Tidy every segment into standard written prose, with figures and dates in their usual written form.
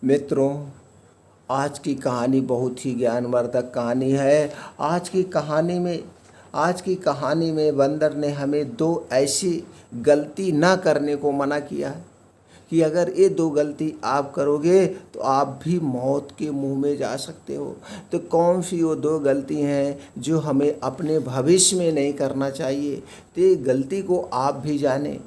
मित्रों, आज की कहानी बहुत ही ज्ञानवर्धक कहानी है। आज की कहानी में बंदर ने हमें दो ऐसी गलती ना करने को मना किया है कि अगर ये दो गलती आप करोगे तो आप भी मौत के मुंह में जा सकते हो। तो कौन सी वो दो गलती हैं जो हमें अपने भविष्य में नहीं करना चाहिए? तो ये गलती को आप भी जानें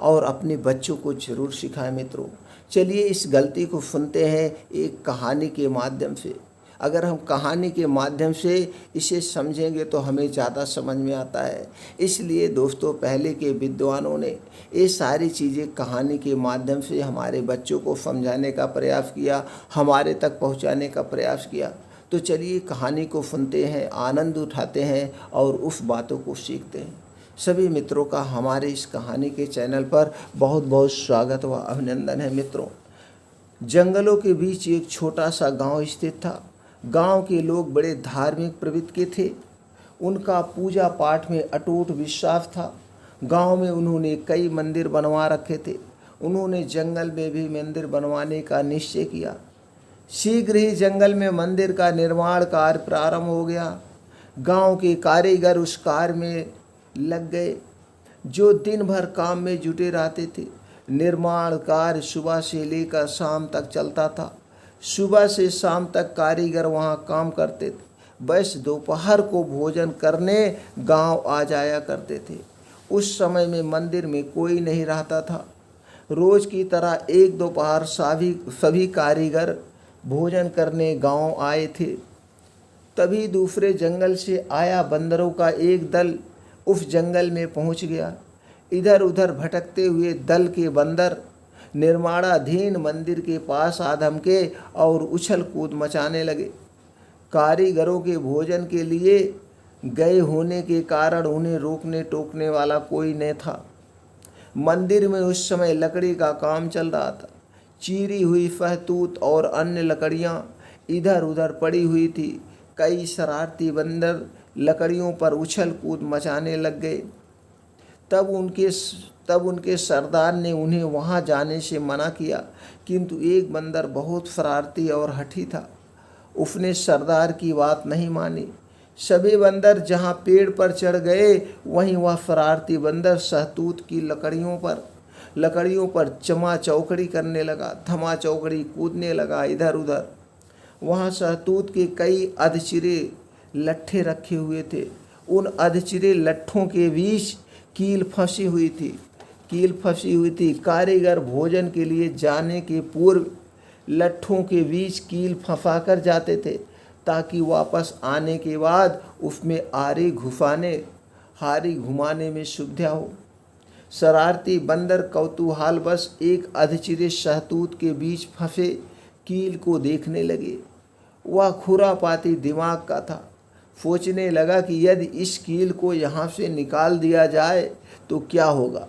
और अपने बच्चों को जरूर सिखाएं। मित्रों, चलिए इस गलती को सुनते हैं एक कहानी के माध्यम से। अगर हम कहानी के माध्यम से इसे समझेंगे तो हमें ज़्यादा समझ में आता है। इसलिए दोस्तों, पहले के विद्वानों ने ये सारी चीज़ें कहानी के माध्यम से हमारे बच्चों को समझाने का प्रयास किया, हमारे तक पहुंचाने का प्रयास किया। तो चलिए कहानी को सुनते हैं, आनंद उठाते हैं और उस बातों को सीखते हैं। सभी मित्रों का हमारे इस कहानी के चैनल पर बहुत बहुत स्वागत व अभिनंदन है। मित्रों, जंगलों के बीच एक छोटा सा गांव स्थित था। गांव के लोग बड़े धार्मिक प्रवृत्ति के थे। उनका पूजा पाठ में अटूट विश्वास था। गांव में उन्होंने कई मंदिर बनवा रखे थे। उन्होंने जंगल में भी मंदिर बनवाने का निश्चय किया। शीघ्र ही जंगल में मंदिर का निर्माण कार्य प्रारंभ हो गया। गांव के कारीगर उस कार्य में लग गए, जो दिन भर काम में जुटे रहते थे। निर्माण कार्य सुबह से लेकर शाम तक चलता था। सुबह से शाम तक कारीगर वहां काम करते थे। बस दोपहर को भोजन करने गांव आ जाया करते थे। उस समय में मंदिर में कोई नहीं रहता था। रोज की तरह एक दोपहर सभी कारीगर भोजन करने गांव आए थे। तभी दूसरे जंगल से आया बंदरों का एक दल उस जंगल में पहुंच गया। इधर उधर भटकते हुए दल के बंदर निर्माणाधीन मंदिर के पास आ धमके और उछल कूद मचाने लगे। कारीगरों के भोजन के लिए गए होने के कारण उन्हें रोकने टोकने वाला कोई न था। मंदिर में उस समय लकड़ी का काम चल रहा था। चीरी हुई शहतूत और अन्य लकड़ियां इधर उधर पड़ी हुई थी। कई शरारती बंदर लकड़ियों पर उछल कूद मचाने लग गए। तब उनके सरदार ने उन्हें वहां जाने से मना किया, किंतु एक बंदर बहुत शरारती और हठी था। उसने सरदार की बात नहीं मानी। सभी बंदर जहां पेड़ पर चढ़ गए, वहीं वह शरारती बंदर शहतूत की लकड़ियों पर चमा चौकड़ी करने लगा, थमा चौकड़ी कूदने लगा इधर उधर। वहां शहतूत के कई अधचिरे लट्ठे रखे हुए थे। उन अधचिरे लट्ठों के बीच कील फंसी हुई थी। कारीगर भोजन के लिए जाने के पूर्व लट्ठों के बीच कील फंसा कर जाते थे, ताकि वापस आने के बाद उसमें हारी घुमाने में सुविधा हो। शरारती बंदर कौतूहल बस एक अधचिरे शहतूत के बीच फंसे कील को देखने लगे। वह खुरापाती दिमाग का था। सोचने लगा कि यदि इस कील को यहाँ से निकाल दिया जाए तो क्या होगा।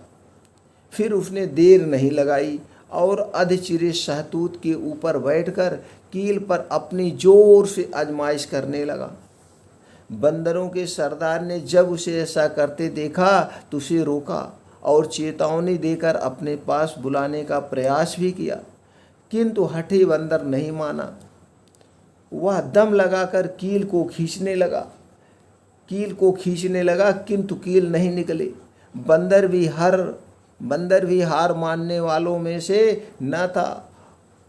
फिर उसने देर नहीं लगाई और अधचिरे शहतूत के ऊपर बैठकर कील पर अपनी जोर से आजमाइश करने लगा। बंदरों के सरदार ने जब उसे ऐसा करते देखा तो उसे रोका और चेतावनी देकर अपने पास बुलाने का प्रयास भी किया, किंतु हठी बंदर नहीं माना। वह दम लगाकर कील को खींचने लगा, किंतु कील नहीं निकले। बंदर भी हार मानने वालों में से न था।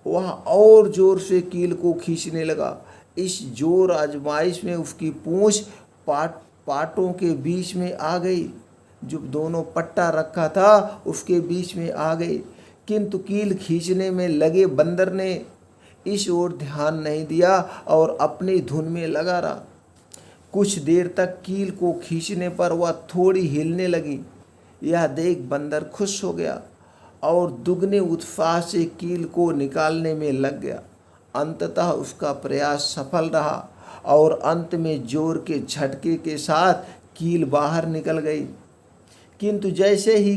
वह और जोर से कील को खींचने लगा। इस जोर आजमाइश में उसकी पूंछ पाटों के बीच में आ गई। जो दोनों पट्टा रखा था उसके बीच में आ गई, किंतु कील खींचने में लगे बंदर ने इस ओर ध्यान नहीं दिया और अपनी धुन में लगा रहा। कुछ देर तक कील को खींचने पर वह थोड़ी हिलने लगी। यह देख बंदर खुश हो गया और दुगने उत्साह से कील को निकालने में लग गया। अंततः उसका प्रयास सफल रहा और अंत में जोर के झटके के साथ कील बाहर निकल गई। किंतु जैसे ही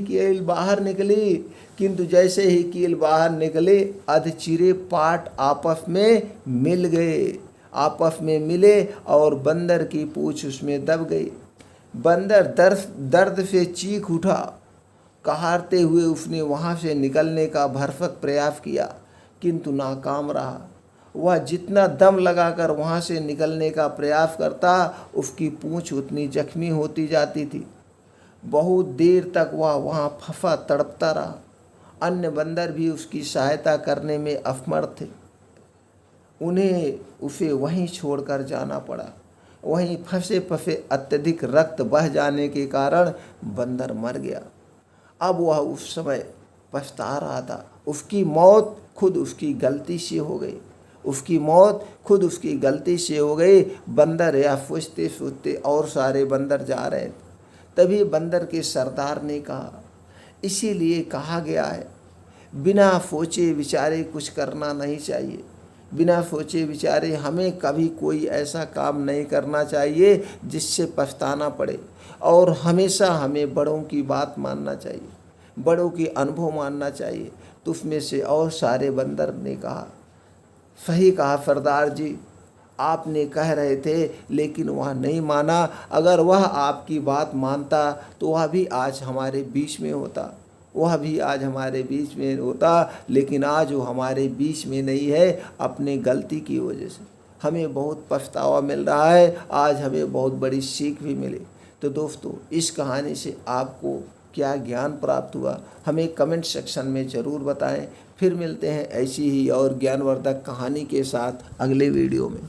कील बाहर निकले, अधचिरे पाट आपस में मिले और बंदर की पूंछ उसमें दब गई। बंदर दर्द से चीख उठा। कहारते हुए उसने वहां से निकलने का भरसक प्रयास किया, किंतु नाकाम रहा। वह जितना दम लगाकर वहाँ से निकलने का प्रयास करता, उसकी पूँछ उतनी जख्मी होती जाती थी। बहुत देर तक वह वहाँ फंसा तड़पता रहा। अन्य बंदर भी उसकी सहायता करने में असमर्थ थे। उन्हें उसे वहीं छोड़कर जाना पड़ा। वहीं फंसे फंसे अत्यधिक रक्त बह जाने के कारण बंदर मर गया। अब वह उस समय पछता रहा था। उसकी मौत खुद उसकी गलती से हो गई। उसकी मौत खुद उसकी गलती से हो गई। बंदर या सोचते सोचते और सारे बंदर जा रहे थे। तभी बंदर के सरदार ने कहा, इसीलिए कहा गया है बिना सोचे विचारे कुछ करना नहीं चाहिए। बिना सोचे विचारे हमें कभी कोई ऐसा काम नहीं करना चाहिए जिससे पछताना पड़े। और हमेशा हमें बड़ों की बात मानना चाहिए, बड़ों की अनुभव मानना चाहिए। तो उसमें से और सारे बंदर ने कहा, सही कहा सरदार जी, आपने कह रहे थे, लेकिन वह नहीं माना। अगर वह आपकी बात मानता तो वह भी आज हमारे बीच में होता, वह भी आज हमारे बीच में होता। लेकिन आज वो हमारे बीच में नहीं है। अपने गलती की वजह से हमें बहुत पछतावा मिल रहा है। आज हमें बहुत बड़ी सीख भी मिली। तो दोस्तों, इस कहानी से आपको क्या ज्ञान प्राप्त हुआ, हमें कमेंट सेक्शन में ज़रूर बताएं। फिर मिलते हैं ऐसी ही और ज्ञानवर्धक कहानी के साथ अगले वीडियो में।